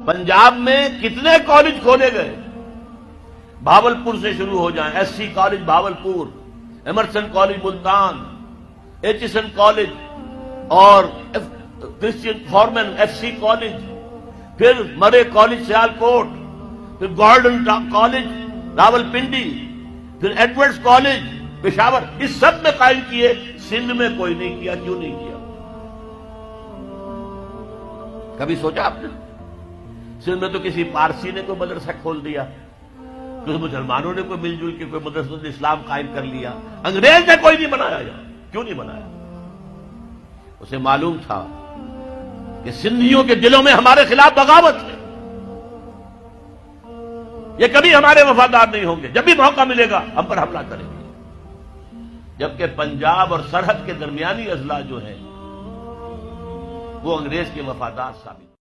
پنجاب میں کتنے کالج کھولے گئے؟ بھاولپور سے شروع ہو جائیں، S C college Bahawalpur, Emerson college Multan, H S N college اور Christian Forman F C college, پھر مرے کالج سیالکوٹ، پھر گولڈن کالج راولپنڈی، پھر ایڈورڈز کالج پشاور، اس سب میں قائم کیے، سندھ میں کوئی نہیں کیا۔ کیوں نہیں کیا؟ کبھی سوچا آپ نے؟ سندھ میں تو کسی پارسی نے کوئی مدرسہ کھول دیا، کچھ مسلمانوں نے کوئی مل جل کے کوئی مدرسہ اسلام قائم کر لیا، انگریز نے کوئی نہیں بنایا۔ کیوں نہیں بنایا؟ اسے معلوم تھا کہ سندھیوں کے دلوں میں ہمارے خلاف بغاوت ہے، یہ کبھی ہمارے وفادار نہیں ہوں گے، جب بھی موقع ملے گا ہم پر حملہ کریں گے۔ جبکہ پنجاب اور سرحد کے درمیانی اضلاع جو ہیں وہ انگریز کے وفادار ثابت